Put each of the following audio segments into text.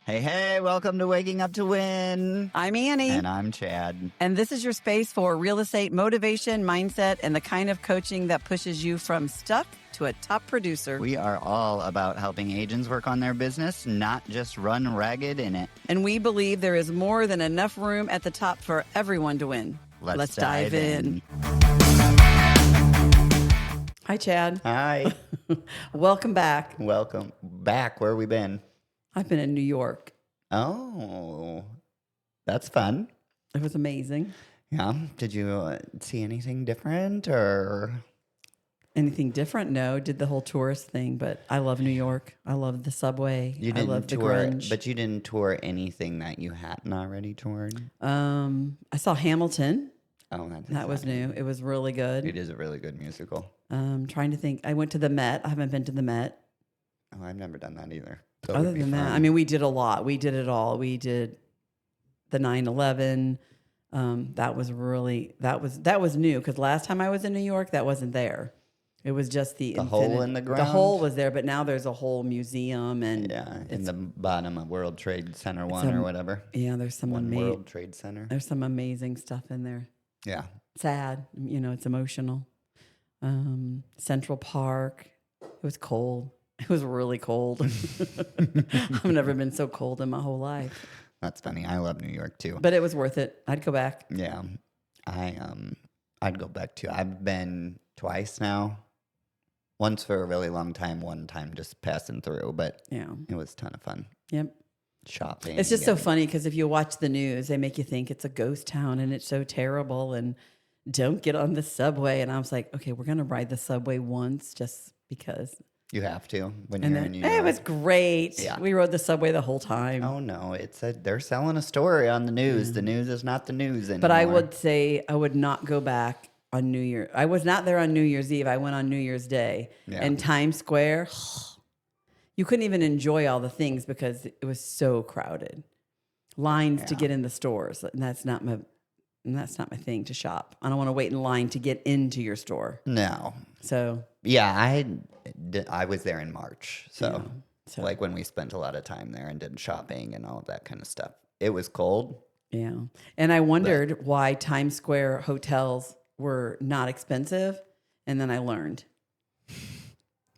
Hey, welcome to Waking Up to Win. I'm Annie. And I'm Chad. And this is your space for real estate motivation, mindset, and the kind of coaching that pushes you from stuck to a top producer. We are all about helping agents work on their business, not just run ragged in it. And we believe there is more than enough room at the top for everyone to win. Let's dive in. Hi, Chad. Hi. Welcome back. Welcome back. Where we been? I've been in New York. Oh, that's fun. It was amazing. Yeah. Did you see anything different or? Anything different? No. Did the whole tourist thing, but I love New York. I love the subway. You I didn't love tour, the grunge. but you didn't tour anything that you hadn't already toured? I saw Hamilton. Oh, that was new. It was really good. It is a really good musical. Trying to think. I went to the Met. I haven't been to the Met. Oh, I've never done that either. So Other than that, I mean, we did a lot. We did it all. We did the 9/11. That was really that was new because last time I was in New York, that wasn't there. It was just the hole in the ground. The hole was there, but now there's a whole museum and in the bottom of World Trade Center one or whatever. Yeah, there's some World Trade Center. There's some amazing stuff in there. Yeah, sad. It's emotional. Central Park. It was cold. It was really cold. I've never been so cold in my whole life. That's funny. I love New York too. But it was worth it. I'd go back. Yeah. I'd go back too. I've been twice now. Once for a really long time, one time just passing through, but yeah, it was a ton of fun. Yep. Shopping. It's just so funny because if you watch the news, they make you think it's a ghost town and it's so terrible and don't get on the subway. And I was like, okay, we're going to ride the subway once just because. You have to when you're in New York. It was great. Yeah. We rode the subway the whole time. Oh no, they're selling a story on the news. The news is not the news anymore. But I would say I would not go back on New Year. I was not there on New Year's Eve. I went on New Year's Day. Yeah. And Times Square, you couldn't even enjoy all the things because it was so crowded. Lines to get in the stores. And that's not my thing to shop. I don't want to wait in line to get into your store. No. So yeah, I was there in March, so like when we spent a lot of time there and did shopping and all of that kind of stuff. It was cold. Yeah, and I wondered why Times Square hotels were not expensive, and then I learned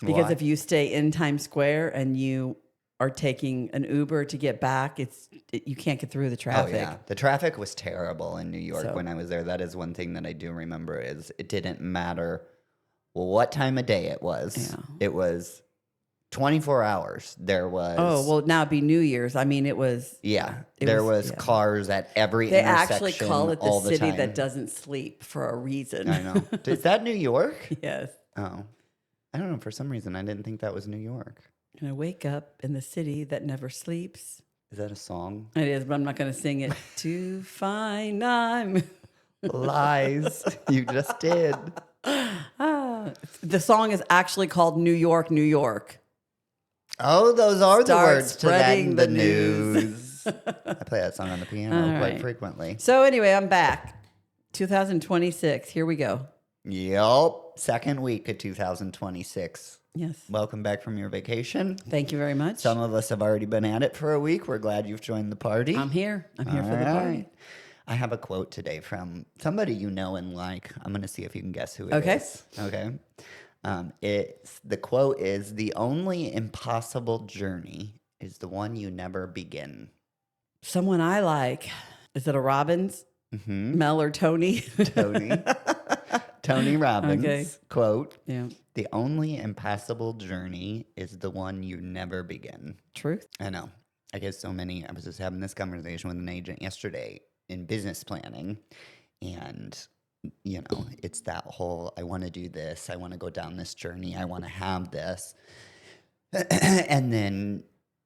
because if you stay in Times Square and you are taking an Uber to get back, you can't get through the traffic. Oh yeah, the traffic was terrible in New York when I was there. That is one thing that I do remember is it didn't matter what time of day it was. Yeah. It was 24 hours. There was. Oh, well, now it'd be New Year's. I mean, it was. Yeah. There was cars at every intersection. They actually call it the city time. that doesn't sleep for a reason. I know. Is that New York? Yes. Oh. I don't know. For some reason, I didn't think that was New York. And I wake up in the city that never sleeps. Is that a song? It is, but I'm not going to sing it. To find I'm. Lies. You just did. The song is actually called New York, New York. Oh, those are the words to that in the news. news. I play that song on the piano quite frequently. So anyway, I'm back. 2026. Here we go. Yep. Second week of 2026. Yes. Welcome back from your vacation. Thank you very much. Some of us have already been at it for a week. We're glad you've joined the party. I'm here. I'm here for the party. I have a quote today from somebody you know and like. I'm going to see if you can guess who it is. Okay. The quote is, "The only impossible journey is the one you never begin." Someone I like. Is it a Robbins? Mm-hmm. Mel or Tony? Tony Robbins quote. Yeah. "The only impossible journey is the one you never begin." Truth. I know. I get so many. I was just having this conversation with an agent yesterday in business planning, and it's that whole, I want to do this, I want to go down this journey, I want to have this, and then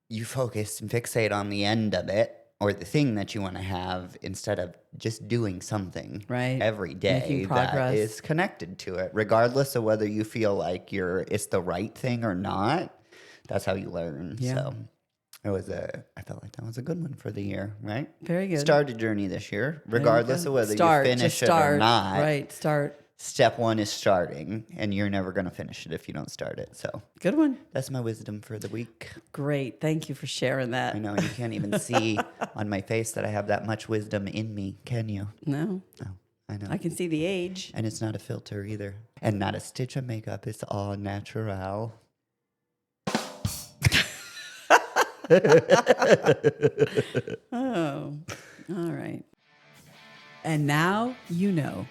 you focus and fixate on the end of it or the thing that you want to have instead of just doing something every day that is connected to it, regardless of whether you feel like it's the right thing or not. That's how you learn. Yeah. So I felt like that was a good one for the year, right? Very good. Start a journey this year, regardless of whether you finish it or not. Right, start. Step one is starting, and you're never going to finish it if you don't start it. So Good one. that's my wisdom for the week. Great. Thank you for sharing that. I know you can't even see on my face that I have that much wisdom in me, can you? No, Oh, I know. I can see the age. And it's not a filter either. And not a stitch of makeup. It's all natural. Oh, all right. And now you know.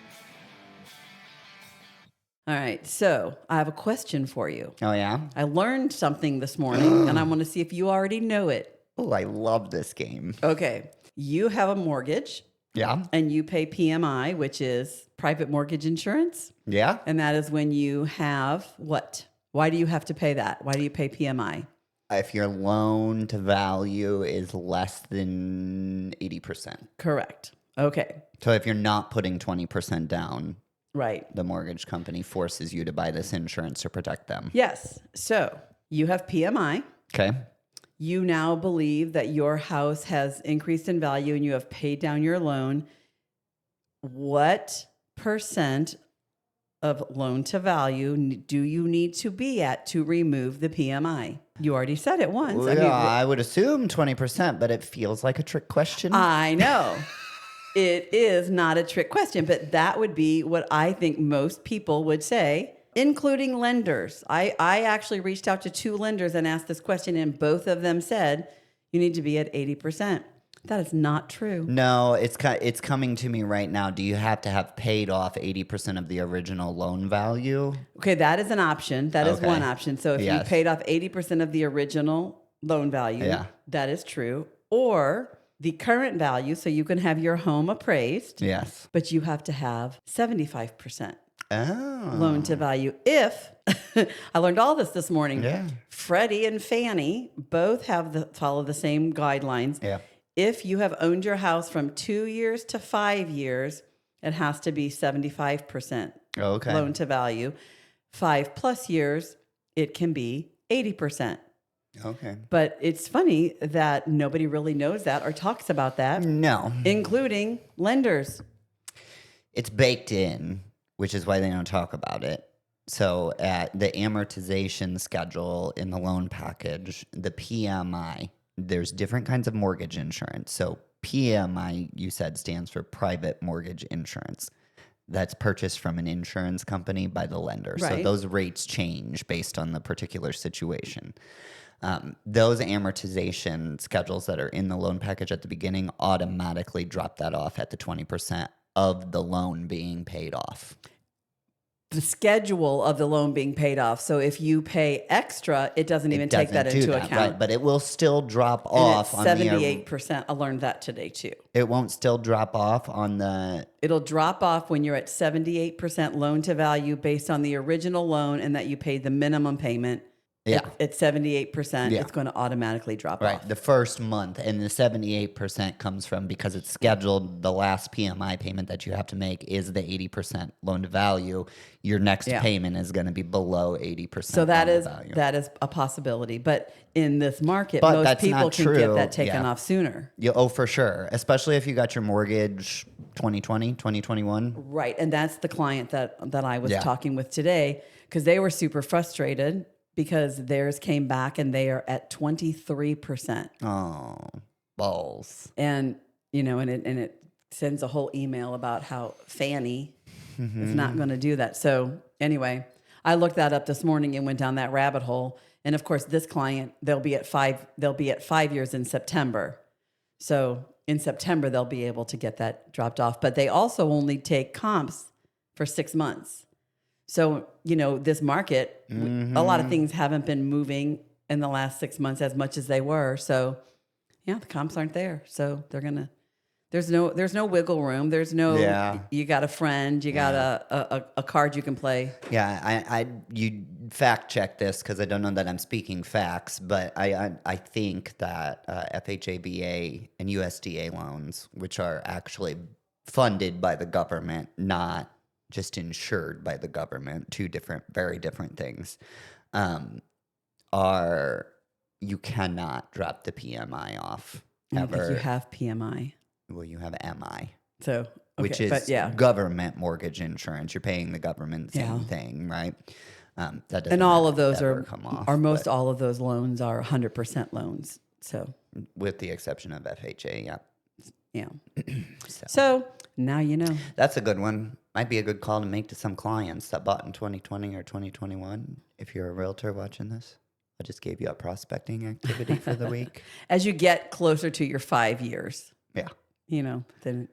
All right. So I have a question for you. Oh, yeah? I learned something this morning, and I want to see if you already know it. Oh, I love this game. Okay. You have a mortgage. Yeah? And you pay PMI, which is private mortgage insurance. Yeah? And that is when you have what? Why do you have to pay that? Why do you pay PMI? If your loan to value is less than 80%. Correct. Okay. So if you're not putting 20% down, Right. the mortgage company forces you to buy this insurance to protect them. Yes. So you have PMI. Okay. You now believe that your house has increased in value and you have paid down your loan. What percent of loan to value do you need to be at to remove the PMI? You already said it once. Well, I would assume 20%, but it feels like a trick question. I know. It is not a trick question, but that would be what I think most people would say, including lenders. I actually reached out to 2 lenders and asked this question, and both of them said you need to be at 80%. That is not true. No, it's coming to me right now. Do you have to have paid off 80% of the original loan value? Okay, that is an option. That is Okay. one option. So if you Yes. paid off 80% of the original loan value, Yeah. that is true. Or the current value, so you can have your home appraised, Yes. but you have to have 75% Oh. loan to value. If I learned all this morning, Yeah. Freddie and Fannie both have follow the same guidelines. Yeah. If you have owned your house from 2 years to 5 years, it has to be 75% Okay. loan to value. 5+ years, it can be 80%. Okay. But it's funny that nobody really knows that or talks about that, No. including lenders. It's baked in, which is why they don't talk about it. So at the amortization schedule in the loan package, the PMI, there's different kinds of mortgage insurance. So PMI, you said, stands for private mortgage insurance. That's purchased from an insurance company by the lender. So Right. those rates change based on the particular situation. Those amortization schedules that are in the loan package at the beginning automatically drop that off at the 20% of the loan being paid off. The schedule of the loan being paid off. So if you pay extra, it doesn't even take that Doesn't do into that, account. right? But it will still drop And off it's on 78%. I learned that today too. it won't still drop off on the It'll drop off when you're at 78% loan to value based on the original loan and that you paid the minimum payment. Yeah. At 78%, Yeah. it's going to automatically drop right, off. the first month, and the 78% comes from because it's scheduled. The last PMI payment that you have to make is the 80% loan to value. Your next Yeah. payment is going to be below 80%. So that loan is to value. a possibility. But in this market, But most that's people not can get true. that taken Yeah. off sooner. Oh, for sure. Especially if you got your mortgage 2020, 2021. Right. And that's the client that I was Yeah. talking with today because they were super frustrated because theirs came back and they are at 23%. Oh, balls. And, and it sends a whole email about how Fannie is not going to do that. So anyway, I looked that up this morning and went down that rabbit hole. And of course, this client, they'll be at 5 years in September. So in September, they'll be able to get that dropped off. But they also only take comps for 6 months. So, this market, a lot of things haven't been moving in the last 6 months as much as they were. So, yeah, the comps aren't there. So there's no wiggle room. There's no, Yeah. you got a friend, you got a card you can play. Yeah, you fact check this because I don't know that I'm speaking facts, but I think that FHABA and USDA loans, which are actually funded by the government, not just insured by the government, very different things, you cannot drop the PMI off I don't think ever. you have PMI. Well, you have MI. So which Okay, but is yeah. government mortgage insurance. You're paying the government the same Yeah. thing, right? That doesn't And all of those ever are, come off, most but all of those loans are 100% loans. So, with the exception of FHA, yeah. yeah. So So now you know. that's a good one. Might be a good call to make to some clients that bought in 2020 or 2021. If you're a realtor watching this, I just gave you a prospecting activity for the week. As you get closer to your 5 years, Yeah. then.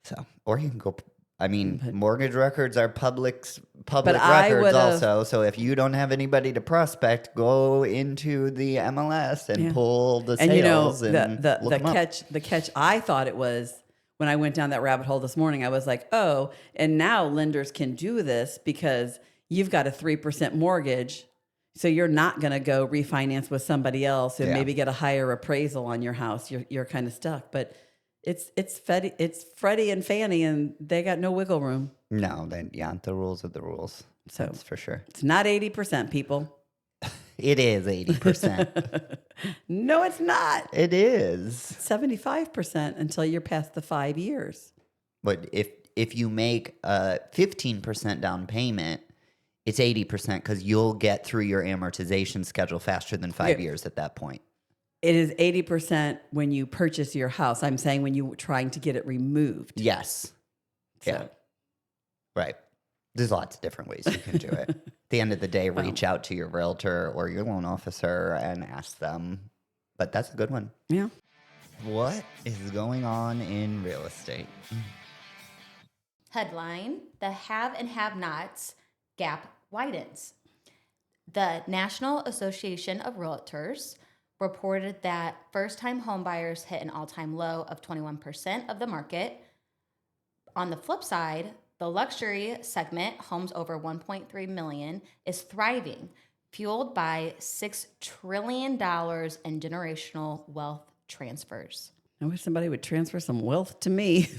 So, or you can go. I mean, But- mortgage records are public I records would've- also. So if you don't have anybody to prospect, go into the MLS and Yeah. pull the And sales and the look 'em up. catch I thought it was when I went down that rabbit hole this morning. I was like, oh, and now lenders can do this because you've got a 3% mortgage, so you're not going to go refinance with somebody else and Yeah. maybe get a higher appraisal on your house. You're kind of stuck, but it's Freddie and Fannie, and they got no wiggle room. No, then yeah, the rules are the rules. So That's for sure. it's not 80%, people. It is 80%. No, it's not. It is. 75% until you're past the 5 years. But if you make a 15% down payment, it's 80% because you'll get through your amortization schedule faster than 5 Yeah. years at that point. It is 80% when you purchase your house. I'm saying when you're trying to get it removed. Yes. So, Yeah. Right. There's lots of different ways you can do it. At the end of the day, reach out to your realtor or your loan officer and ask them. But that's a good one. yeah. What is going on in real estate? Headline: The have and have-nots gap widens. The National Association of Realtors reported that first-time homebuyers hit an all-time low of 21% of the market. On the flip side, the luxury segment, homes over 1.3 million, is thriving, fueled by $6 trillion in generational wealth transfers. I wish somebody would transfer some wealth to me.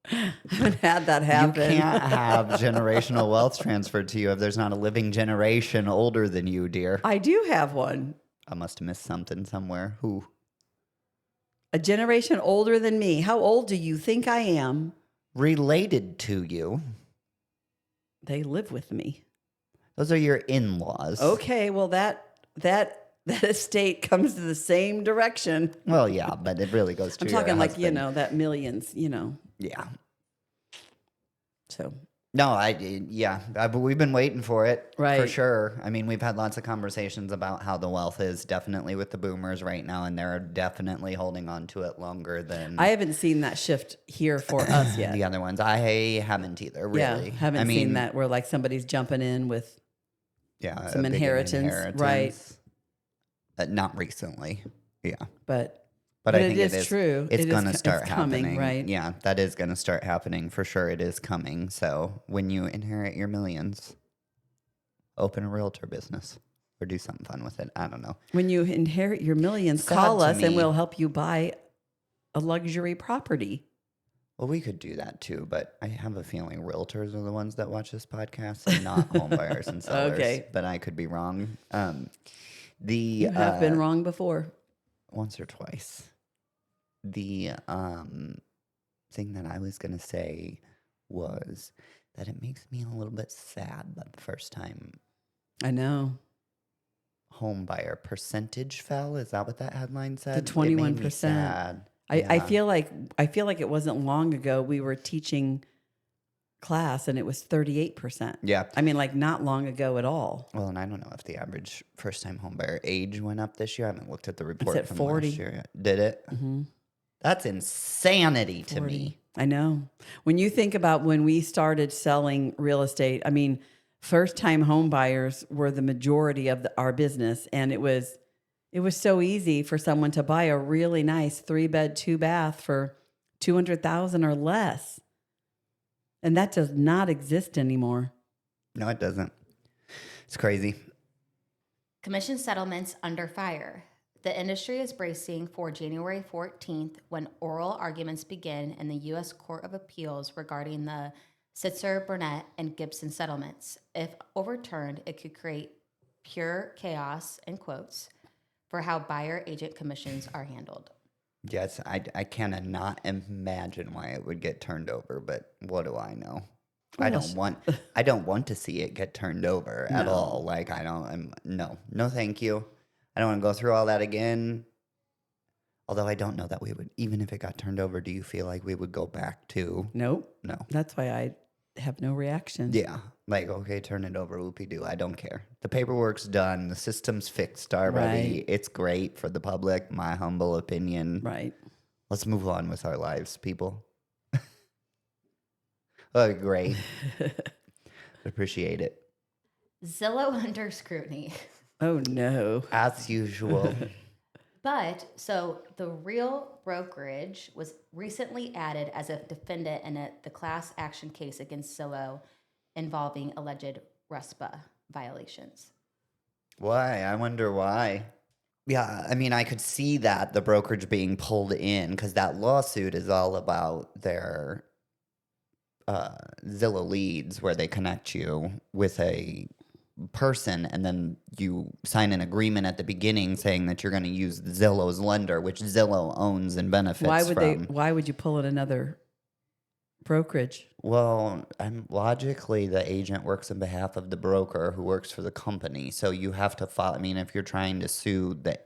I haven't had that happen. You can't have generational wealth transferred to you if there's not a living generation older than you, dear. I do have one. I must have missed something somewhere. Who? A generation older than me. How old do you think I am? Related to you. They live with me. Those are your in-laws. Okay, well that estate comes to the same direction. Well, yeah, but it really goes to I'm your talking like, husband. that millions, Yeah. So No, but we've been waiting for it, for Right. sure. I mean, we've had lots of conversations about how the wealth is definitely with the boomers right now, and they're definitely holding on to it longer than I haven't seen that shift here for us yet. the other ones. I haven't either, really. Yeah, haven't seen that where like somebody's jumping in with Yeah, some a big inheritance, right. Not recently, yeah. But But I think it is true. It's It is going to it's start coming, happening. right? Yeah, that is going to start happening for sure. It is coming. So when you inherit your millions, open a realtor business or do something fun with it. I don't know. When you inherit your millions, Sad call to us and me. we'll help you buy a luxury property. Well, we could do that too, but I have a feeling realtors are the ones that watch this podcast and not home buyers and sellers. Okay. But I could be wrong. You have been wrong before. Once or twice. The thing that I was going to say was that it makes me a little bit sad that the first time I know. home buyer percentage fell. Is that what that headline said? The It made me 21%. sad. I Yeah. feel like it wasn't long ago we were teaching class and it was 38%. Yeah. I mean, like not long ago at all. Well, and I don't know if the average first-time home buyer age went up this year. I haven't looked at the report at from 40. last year yet. Did it? Mm-hmm. That's insanity to 40. me. I know. When you think about when we started selling real estate, I mean, first-time home buyers were the majority of our business, and it was so easy for someone to buy a really nice 3-bed, 2-bath for $200,000 or less, and that does not exist anymore. No, it doesn't. It's crazy. Commission settlements under fire. The industry is bracing for January 14th when oral arguments begin in the U.S. Court of Appeals regarding the Sitzer, Burnett, and Gibson settlements. If overturned, it could create pure chaos, in quotes, for how buyer agent commissions are handled. Yes, I cannot imagine why it would get turned over, but what do I know? I Well, don't want to see it get turned over at No. all. Like no, thank you. I don't want to go through all that again. Although I don't know that we would, even if it got turned over, do you feel like we would go back to? Nope. No. That's why I have no reaction. Yeah. Like, okay, turn it over, whoopie-doo. I don't care. The paperwork's done. The system's fixed already. Right. It's great for the public, my humble opinion. Right. Let's move on with our lives, people. Oh, great. Appreciate it. Zillow under scrutiny. Oh, no. As usual. But so the real brokerage was recently added as a defendant in the class action case against Zillow involving alleged RESPA violations. Why? I wonder why. Yeah, I mean, I could see that, the brokerage being pulled in, because that lawsuit is all about their Zillow leads, where they connect you with a person, and then you sign an agreement at the beginning saying that you're going to use Zillow's lender, which Zillow owns and benefits from. Why would you pull in another brokerage? Well, logically, the agent works on behalf of the broker who works for the company. So you have to follow. I mean, if you're trying to sue, the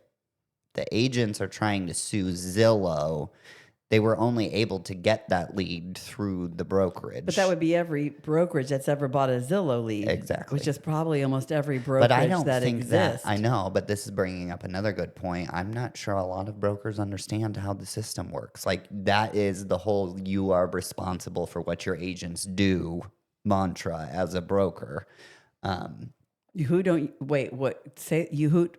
agents are trying to sue Zillow, they were only able to get that lead through the brokerage. But that would be every brokerage that's ever bought a Zillow lead. Exactly. Which is probably almost every brokerage But I don't that think exists. that, I know, but this is bringing up another good point. I'm not sure a lot of brokers understand how the system works. Like, that is the whole you are responsible for what your agents do mantra as a broker. Who don't wait? What say you? Who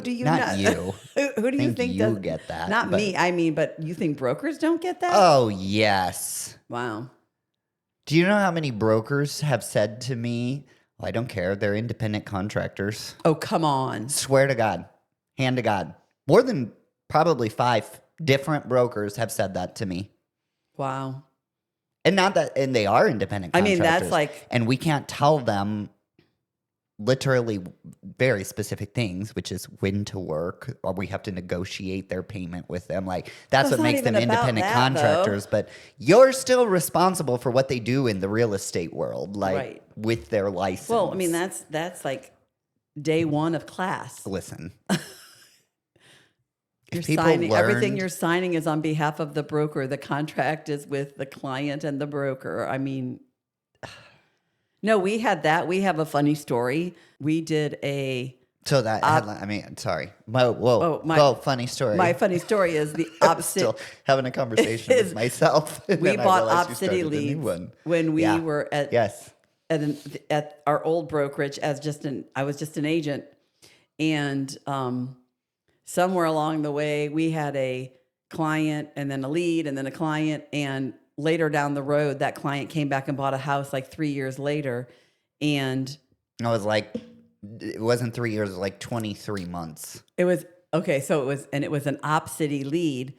do you not not? you. who do you think you does get that? Not but- me. I mean, but you think brokers don't get that? Oh, yes. Wow. Do you know how many brokers have said to me, well, I don't care, they're independent contractors? Oh, come on. Swear to God, hand to God. More than probably 5 different brokers have said that to me. Wow. And they are independent I contractors. mean, that's like, and we can't tell them literally very specific things, which is when to work, or we have to negotiate their payment with them. Like, that's Well, what it's makes not them even about independent that, contractors. But you're still responsible for what they do in the real estate world, like Right. with their license. well, I mean, that's like day one of class. Listen. You're If people signing everything learned- you're signing is on behalf of the broker. The contract is with the client and the broker. I mean, no, we had that. We have a funny story. We did a So that headline, I mean, sorry. Whoa, funny story. My funny story is the I'm opposite. still having a conversation with myself. and We then I bought realized you Op City started a new leads one. when we Yeah. were at Yes. at our old brokerage I was just an agent, and somewhere along the way we had a client and then a lead and then a client, and later down the road that client came back and bought a house like 3 years later, and I was like, it wasn't 3 years, it was like 23 months. it was okay. So it was an Op City lead,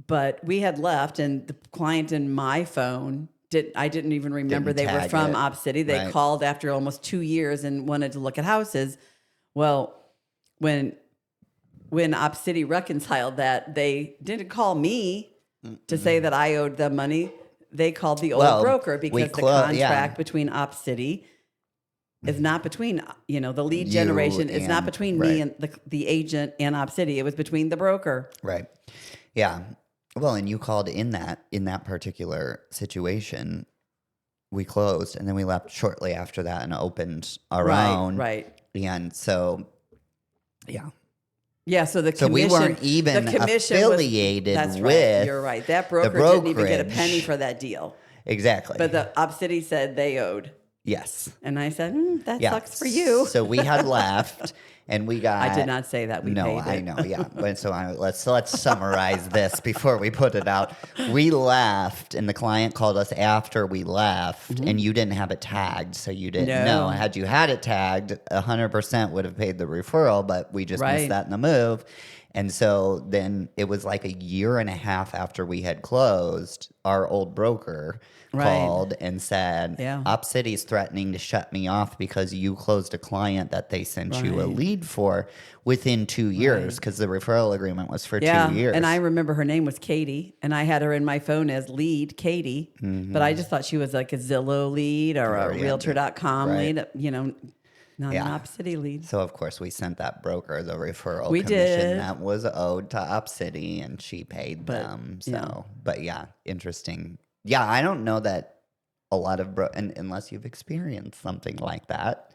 but we had left, and the client in my phone I didn't even remember Didn't they were tag from it. Op City. They Right. called after almost 2 years and wanted to look at houses. Well, when Op City reconciled that, they didn't call me to say that I owed them money. They called the old Well, broker because the yeah. contract between Op City is not between, the lead You generation is not and- between right. me and the agent and Op City. It was between the broker. Right. Yeah. Well, and you called in that particular situation. We closed, and then we left shortly after that and opened our own. Right. And so, yeah. Yeah, so the So commission, we weren't even the commission affiliated that's with right. You're right. That broker didn't even get a brokerage. penny for that deal. Exactly. But the Op City said they owed. yes. And I said, that Yeah. sucks for you. So we had left, and we got. I did not say that. We No, paid it. I know. Yeah, but let's summarize this before we put it out. We left, and the client called us after we left, and you didn't have it tagged, so you didn't Mm-hmm. No. know. Had you had it tagged, 100% would have paid the referral, but we just Right. missed that in the move. And so then it was like a year and a half after we had closed, our old broker called and said, Yeah. Op City's threatening to shut me off because you closed a client that they sent you a Right. lead for within 2 years, because the referral agreement was for 2 years. And I remember her name was Katie, and I had her in my phone as lead Katie, but I just thought she was like a Zillow lead or a realtor.com right. lead, not an Op City lead. So, of course, we sent that broker the referral We commission did. that was owed to Op City, and she paid them. So, but yeah, interesting. Yeah, I don't know that a lot of unless you've experienced something like that,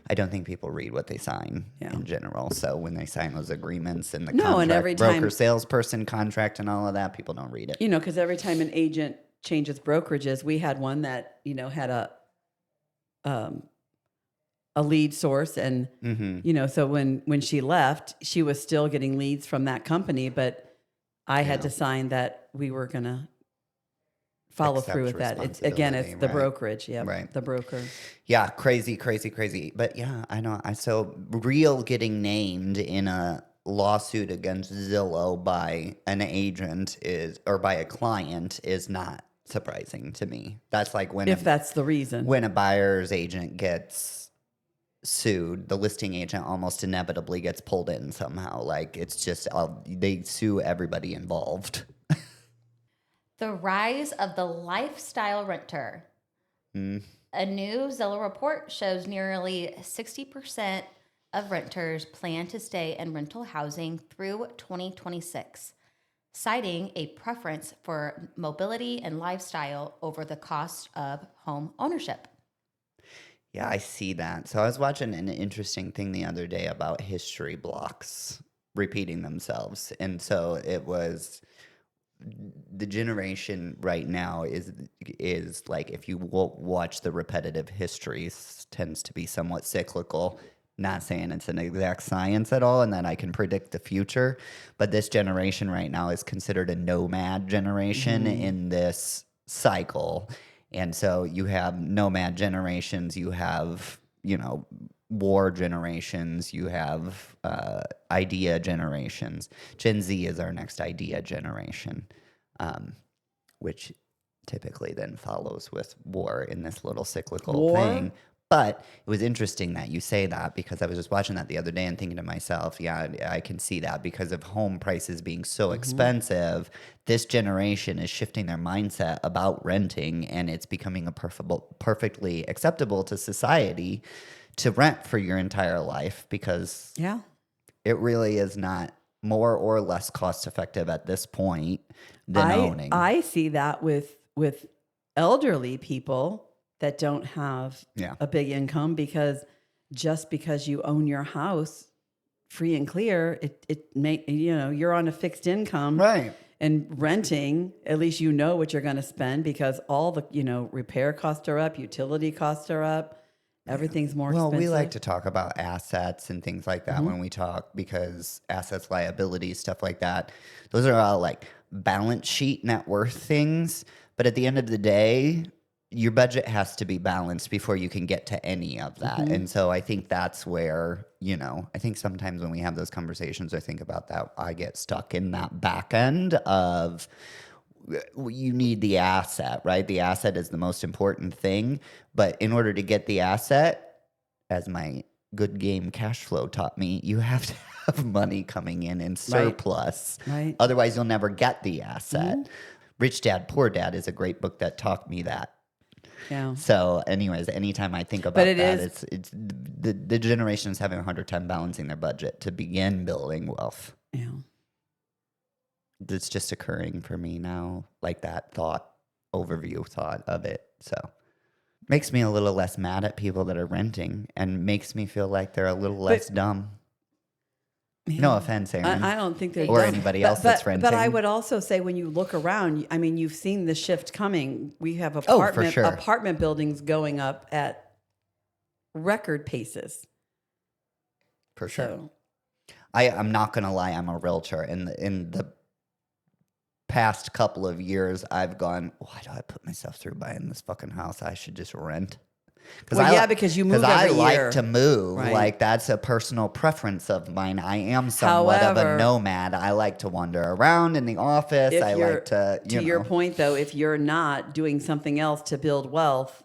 I don't think people read what they sign in general. So when they sign those agreements and the contract, and every time, broker salesperson contract and all of that, people don't read it. Because every time an agent changes brokerages, we had one that had a lead source, and so when she left, she was still getting leads from that company, but I had to sign that we were gonna follow through with that. It's the brokerage. Yeah, right. The broker. Yeah, crazy. But yeah, I know. So Real getting named in a lawsuit against Zillow by an agent or by a client is not surprising to me. That's like if that's the reason. When a buyer's agent gets sued, the listing agent almost inevitably gets pulled in somehow. Like it's just they sue everybody involved. The rise of the lifestyle renter. A new Zillow report shows nearly 60% of renters plan to stay in rental housing through 2026, citing a preference for mobility and lifestyle over the cost of home ownership. Yeah, I see that. So I was watching an interesting thing the other day about history blocks repeating themselves. And so it was the generation right now is like, if you watch the repetitive histories, tends to be somewhat cyclical. Not saying it's an exact science at all and that I can predict the future, but this generation right now is considered a nomad generation in this cycle. And so you have nomad generations, you have, war generations, you have idea generations. Gen Z is our next idea generation, which typically then follows with war in this little cyclical thing. But it was interesting that you say that, because I was just watching that the other day and thinking to myself, yeah, I can see that because of home prices being so expensive. This generation is shifting their mindset about renting, and it's becoming perfectly acceptable to society to rent for your entire life, because it really is not more or less cost effective at this point than owning. I see that with elderly people that don't have a big income, because just because you own your house free and clear, you're on a fixed income, right? And renting, at least what you're going to spend, because all the repair costs are up, utility costs are up, everything's more expensive. Well, we like to talk about assets and things like that when we talk, because assets, liabilities, stuff like that, those are all like balance sheet net worth things. But at the end of the day, your budget has to be balanced before you can get to any of that. And so I think that's where, I think sometimes when we have those conversations or think about that, I get stuck in that back end of, you need the asset, right? The asset is the most important thing. But in order to get the asset, as my good game cash flow taught me, you have to have money coming in surplus. Right. Otherwise, you'll never get the asset. Rich Dad, Poor Dad is a great book that taught me that. Yeah. So anyways, anytime I think about it's the generation is having a harder time balancing their budget to begin building wealth. Yeah. It's just occurring for me now, like that overview thought of it. So makes me a little less mad at people that are renting, and makes me feel like they're a little less dumb. No offense, Aaron. I don't think they're or dumb. anybody else that's renting. But I would also say, when you look around, I mean, you've seen the shift coming. We have for sure. apartment buildings going up at record paces. For sure. So. I'm not going to lie. I'm a realtor. In the past couple of years, I've gone, why do I put myself through buying this fucking house? I should just rent. Well, yeah, because you move I every year. like to move. Right. Like that's a personal preference of mine. I am somewhat of a However, nomad. I like to wander around in the office. if I you're, like to, you know. your point though, if you're not doing something else to build wealth,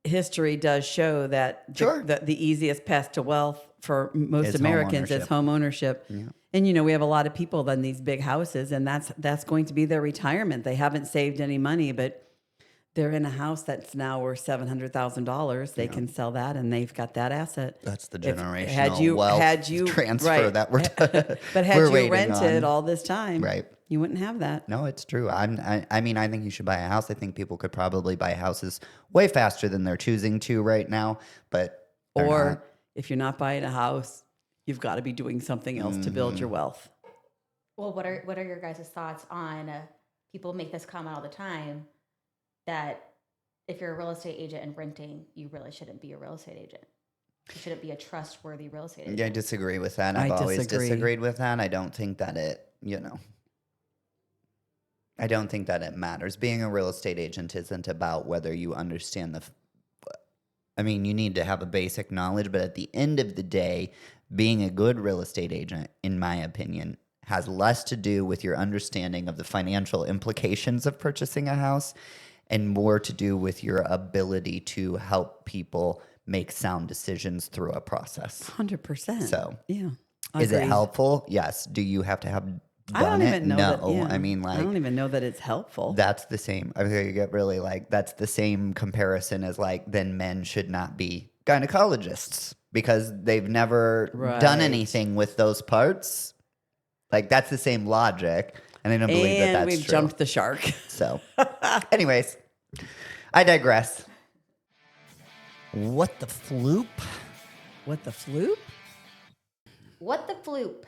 history does show that Sure. the easiest path to wealth for most Is Americans is homeownership. home ownership. Yeah. And you know, we have a lot of people in these big houses, and that's going to be their retirement. They haven't saved any money, but they're in a house that's now worth $700,000. They can sell that, and they've got that asset. That's the If- generational wealth transfer right. that we're But had we're you waiting rented on. all this time, Right. you wouldn't have that. No, it's true. I mean, I think you should buy a house. I think people could probably buy houses way faster than they're choosing to right now. But they're Or not. if you're not buying a house, you've got to be doing something else to build your wealth. Well, what are your guys' thoughts on people make this comment all the time that if you're a real estate agent and renting, you really shouldn't be a real estate agent. You shouldn't be a trustworthy real estate agent. Yeah, I disagree with that. I I've always disagree. disagreed with that. I don't think that I don't think that it matters. Being a real estate agent isn't about whether you understand I mean, you need to have a basic knowledge, but at the end of the day, being a good real estate agent, in my opinion, has less to do with your understanding of the financial implications of purchasing a house and more to do with your ability to help people make sound decisions through a process. 100%. So, yeah. is it Agreed. helpful? Yes. Do you have to have done I don't it? even know No. that. Yeah. I mean, like, I don't even know that it's helpful. that's the same. I mean, you get really like, that's the same comparison as like, then men should not be gynecologists because they've never done Right. anything with those parts. Like, that's the same logic. And I don't believe that And that's we've true. jumped the shark. So, anyways, I digress. What the floop? What the floop? What the floop?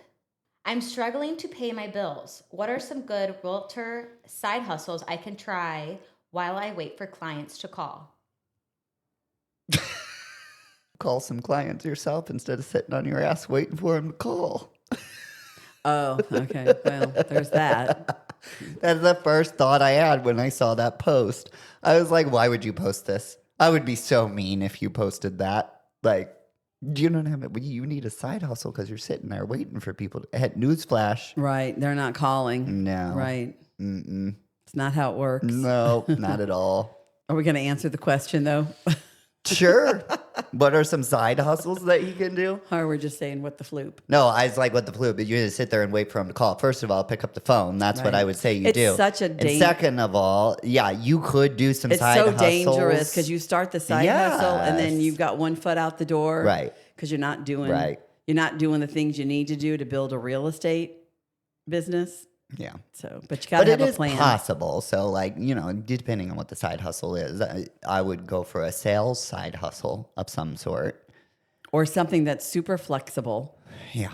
I'm struggling to pay my bills. What are some good realtor side hustles I can try while I wait for clients to call? Call some clients yourself instead of sitting on your ass waiting for them to call. Oh, okay. Well, there's that. That's the first thought I had when I saw that post. I was like, why would you post this? I would be so mean if you posted that. Like, you don't have it. You need a side hustle because you're sitting there waiting for people to. Newsflash. Right. They're not calling. No. Right. Mm-mm. It's not how it works. No, not at all. Are we going to answer the question, though? Sure. What are some side hustles that you can do? Or we're just saying, what the floop? No, I was like, what the flu? But you just sit there and wait for them to call. First of all, pick up the phone. That's what Right. I would say you It's do. such a And second of all, yeah, you could do some It's side so hustles. dangerous because you start the side hustle and then Yes. you've got one foot out the door. Right. Because you're not doing Right. You're not doing the things you need to do to build a real estate business. Yeah. So, but you got But to it have a is plan. possible. So, like, you know, depending on what the side hustle is, I would go for a sales side hustle of some sort. Or something that's super flexible. Yeah.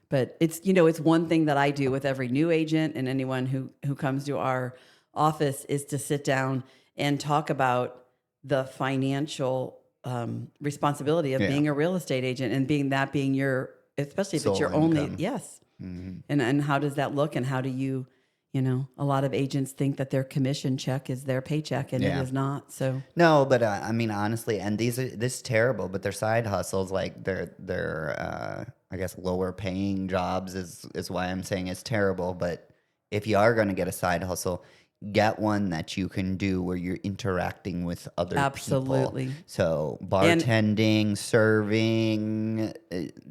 But it's, you know, it's one thing that I do with every new agent and anyone who comes to our office is to sit down and talk about the financial responsibility of Yeah. being a real estate agent and being your, especially if Sole it's your only, income. yes. Mhm. And how does that look and how do you, you know, a lot of agents think that their commission check is their paycheck and Yeah. it is not. So No, but I mean, honestly, and this is terrible, but they're side hustles, like they're I guess lower paying jobs is why I'm saying it's terrible. But if you are going to get a side hustle, get one that you can do where you're interacting with other Absolutely. people. So bartending, serving,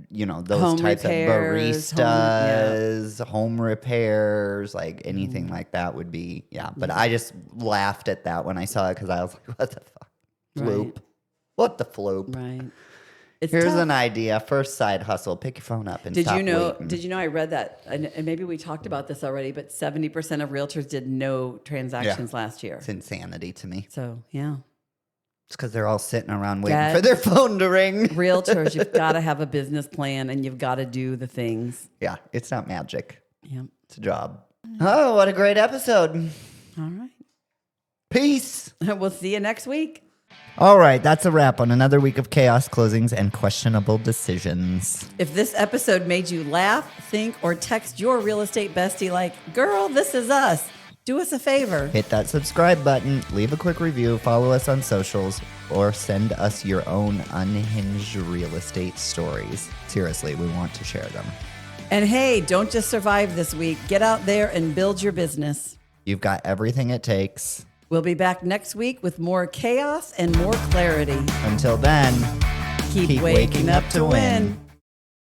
you know, those Home types repairs, of baristas, home repairs, like anything like that would be, yeah. But I just laughed at that when I saw it because I was like, what the fuck? Floop. Right. What the floop? right. It's Here's tough. an idea. First side hustle. Pick your phone up and Did stop you know? waiting. Did you know? I read that, and maybe we talked about this already. But 70% of realtors did no transactions last year. It's insanity to me. So yeah, It's because they're all sitting around waiting That- for their phone to ring. realtors, you've got to have a business plan, and you've got to do the things. Yeah, it's not magic. Yeah. It's a job. Oh, what a great episode. All right. Peace. We'll see you next week. All right, that's a wrap on another week of chaos, closings, and questionable decisions. If this episode made you laugh, think, or text your real estate bestie like, girl, this is us, do us a favor. Hit that subscribe button, leave a quick review, follow us on socials, or send us your own unhinged real estate stories. Seriously, we want to share them. And hey, don't just survive this week. Get out there and build your business. You've got everything it takes. We'll be back next week with more chaos and more clarity. Until then, Keep waking up to win.